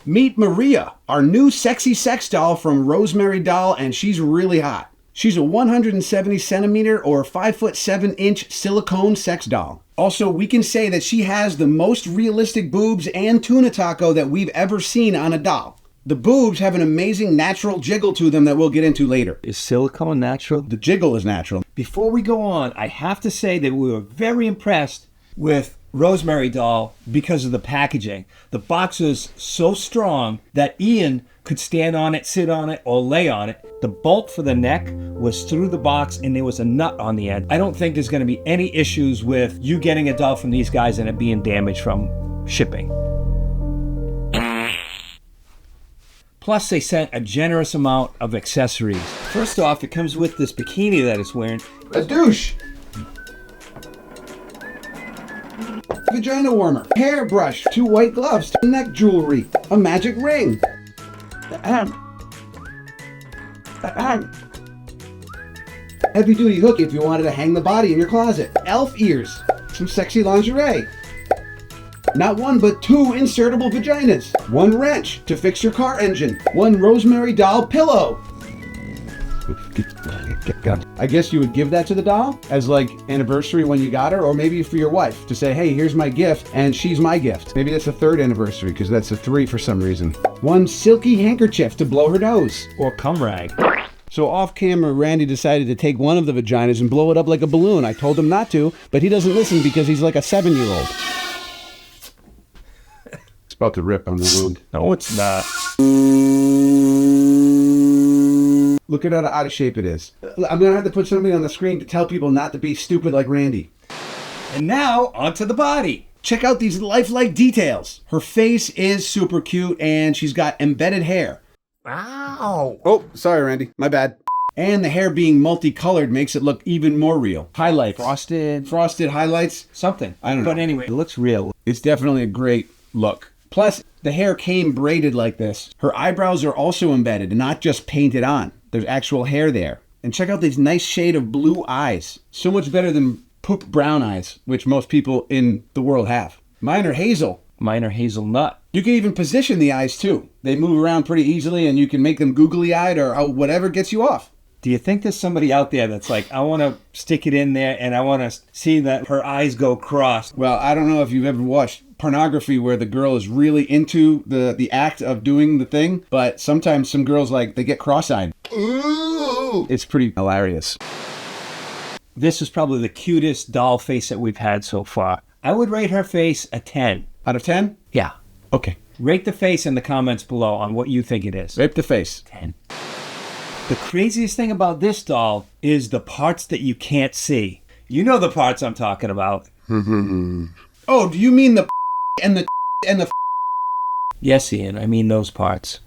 Meet Maria, our new sexy sex doll from Rosemary Doll, and she's really hot. She's a 170 centimeter or 5'7" silicone sex doll. Also, we can say that she has the most realistic boobs and tuna taco that we've ever seen on a doll. The boobs have an amazing natural jiggle to them that we'll get into later. Is silicone natural? The jiggle is natural. Before we go on, I have to say that we were very impressed with Rosemary Doll because of the packaging. The box was so strong that Ian could stand on it, sit on it, or lay on it. The bolt for the neck was through the box and there was a nut on the end. I don't think there's going to be any issues with you getting a doll from these guys and it being damaged from shipping. Plus, they sent a generous amount of accessories. First off, it comes with this bikini that it's wearing. A douche. Vagina warmer, hairbrush, 2 white gloves, neck jewelry, a magic ring. Heavy duty hook if you wanted to hang the body in your closet. Elf ears, some sexy lingerie. Not 1 but 2 insertable vaginas. 1 wrench to fix your car engine. 1 Rosemary Doll pillow. I guess you would give that to the doll as like anniversary when you got her, or maybe for your wife to say, hey, here's my gift and she's my gift. Maybe that's the 3rd anniversary because that's a 3 for some reason. 1 silky handkerchief to blow her nose. Or cum rag. So off camera, Randy decided to take one of the vaginas and blow it up like a balloon. I told him not to, but he doesn't listen because he's like a 7-year-old. It's about to rip on the wound. No, it's not. Look at how out of shape it is. I'm going to have to put something on the screen to tell people not to be stupid like Randy. And now, onto the body. Check out these lifelike details. Her face is super cute and she's got embedded hair. Wow. Oh, sorry, Randy. My bad. And the hair being multicolored makes it look even more real. Highlights. Frosted highlights. Something. I don't know. But anyway, it looks real. It's definitely a great look. Plus, the hair came braided like this. Her eyebrows are also embedded and not just painted on. There's actual hair there. And check out these nice shade of blue eyes. So much better than poop brown eyes, which most people in the world have. Mine are hazel. Mine are hazelnut. You can even position the eyes too. They move around pretty easily and you can make them googly-eyed or whatever gets you off. Do you think there's somebody out there that's like, I want to stick it in there and I want to see that her eyes go crossed? Well, I don't know if you've ever watched pornography where the girl is really into the act of doing the thing, but sometimes some girls, like, they get cross-eyed. Ooh! It's pretty hilarious. This is probably the cutest doll face that we've had so far. I would rate her face a 10. Out of 10? Yeah. Okay. Rate the face in the comments below on what you think it is. Rate the face. 10. The craziest thing about this doll is the parts that you can't see. You know the parts I'm talking about. Oh, do you mean the and the Yes, Ian, I mean those parts.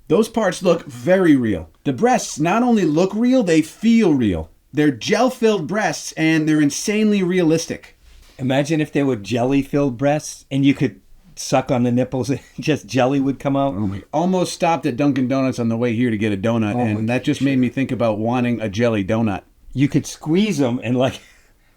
Those parts look very real. The breasts not only look real, they feel real. They're gel-filled breasts and they're insanely realistic. Imagine if they were jelly-filled breasts and you could suck on the nipples and just jelly would come out. We almost stopped at Dunkin' Donuts on the way here to get a donut, and that just made me think about wanting a jelly donut. You could squeeze them and like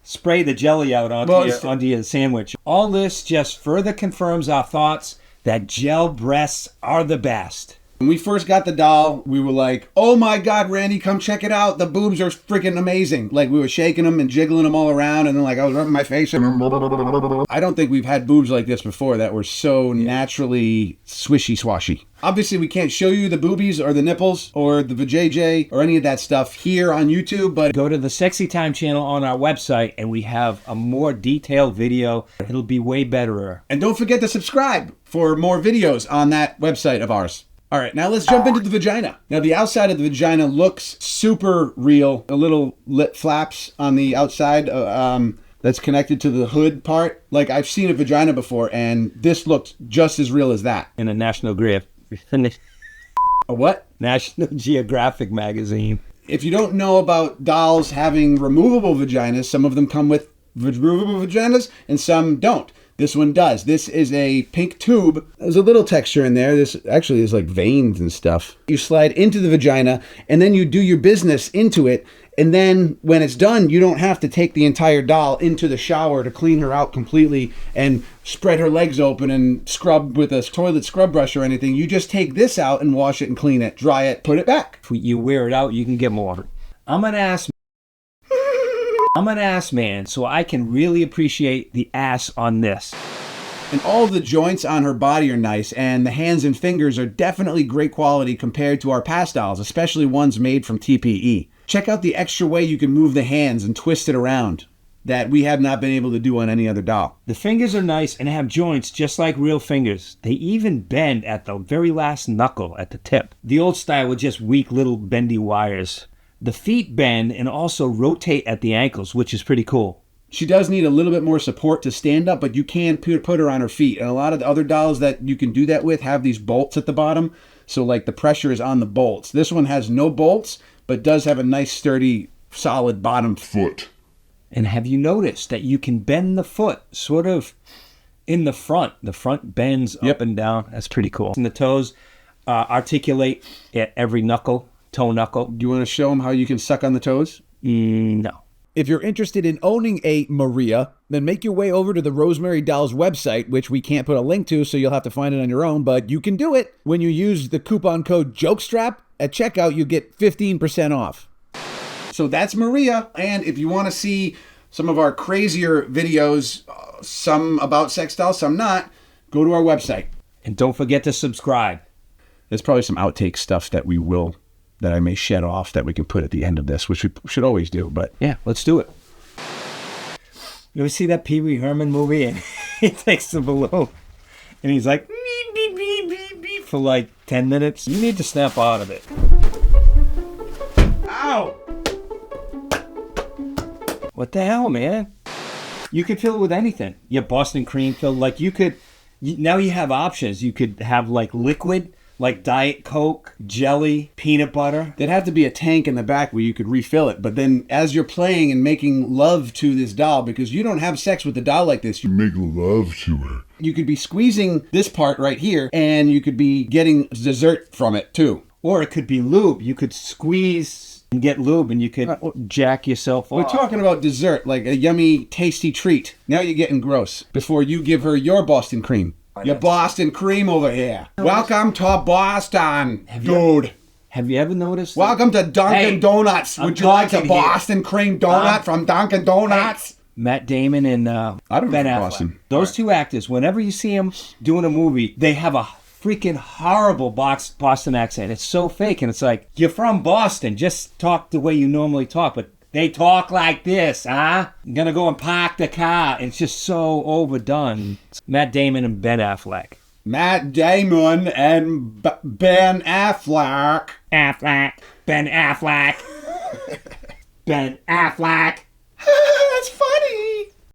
spray the jelly out onto your sandwich. All this just further confirms our thoughts that gel breasts are the best. When we first got the doll, we were like, oh my God, Randy, come check it out. The boobs are freaking amazing. Like, we were shaking them and jiggling them all around, and then like I was rubbing my face. I don't think we've had boobs like this before that were so naturally swishy swashy. Obviously, we can't show you the boobies or the nipples or the vajayjay or any of that stuff here on YouTube, but go to the Sexy Time channel on our website and we have a more detailed video. It'll be way betterer. And don't forget to subscribe for more videos on that website of ours. All right, now let's jump into the vagina. Now, the outside of the vagina looks super real. A little lip flaps on the outside that's connected to the hood part. Like, I've seen a vagina before, and this looked just as real as that. In a National Geographic. A what? National Geographic magazine. If you don't know about dolls having removable vaginas, some of them come with removable vaginas, and some don't. This one does. This is a pink tube. There's a little texture in there. This actually is like veins and stuff. You slide into the vagina and then you do your business into it And then when it's done, you don't have to take the entire doll into the shower to clean her out completely and spread her legs open and scrub with a toilet scrub brush or anything. You just take this out and wash it and clean it, dry it, put it back. If you wear it out, you can get more. I'm an ass man, so I can really appreciate the ass on this. And all the joints on her body are nice, and the hands and fingers are definitely great quality compared to our past dolls, especially ones made from TPE. Check out the extra way you can move the hands and twist it around that we have not been able to do on any other doll. The fingers are nice and have joints just like real fingers. They even bend at the very last knuckle at the tip. The old style with just weak little bendy wires. The feet bend and also rotate at the ankles, which is pretty cool. She does need a little bit more support to stand up, but you can put her on her feet. And a lot of the other dolls that you can do that with have these bolts at the bottom. So like the pressure is on the bolts. This one has no bolts, but does have a nice sturdy, solid bottom foot. And have you noticed that you can bend the foot sort of in the front? The front bends up and down. That's pretty cool. And the toes articulate at every knuckle, toe knuckle. Do you want to show them how you can suck on the toes? No. If you're interested in owning a Maria, then make your way over to the Rosemary Doll's website, which we can't put a link to, so you'll have to find it on your own, but you can do it. When you use the coupon code JOKESTRAP at checkout, you get 15% off. So that's Maria, and if you want to see some of our crazier videos, some about sex dolls, some not, go to our website. And don't forget to subscribe. There's probably some outtake stuff that I may shed off that we can put at the end of this, which we should always do, but... Yeah, let's do it. You ever see that Pee Wee Herman movie? And he takes the balloon, and he's like, beep, beep, beep, beep, beep, for like 10 minutes. You need to snap out of it. Ow! What the hell, man? You could fill it with anything. Your Boston cream filled, like now you have options. You could have like liquid, like Diet Coke, jelly, peanut butter. There'd have to be a tank in the back where you could refill it. But then as you're playing and making love to this doll, because you don't have sex with a doll like this, you make love to her. You could be squeezing this part right here, and you could be getting dessert from it too. Or it could be lube. You could squeeze and get lube, and you could jack yourself off. We're talking about dessert, like a yummy, tasty treat. Now you're getting gross. Before you give her your Boston cream. Your Boston cream over here. Welcome to Boston, dude. Have you ever noticed? Welcome to Dunkin' Donuts. Would you like a Boston cream donut from Dunkin' Donuts? Matt Damon and I don't Ben know Affleck. Boston. Those two actors, whenever you see them doing a movie, they have a freaking horrible Boston accent. It's so fake, and it's like, you're from Boston. Just talk the way you normally talk, but they talk like this, huh? I'm gonna go and park the car. It's just so overdone. Matt Damon and Ben Affleck. Matt Damon and Ben Affleck. Ben Affleck. Ben Affleck.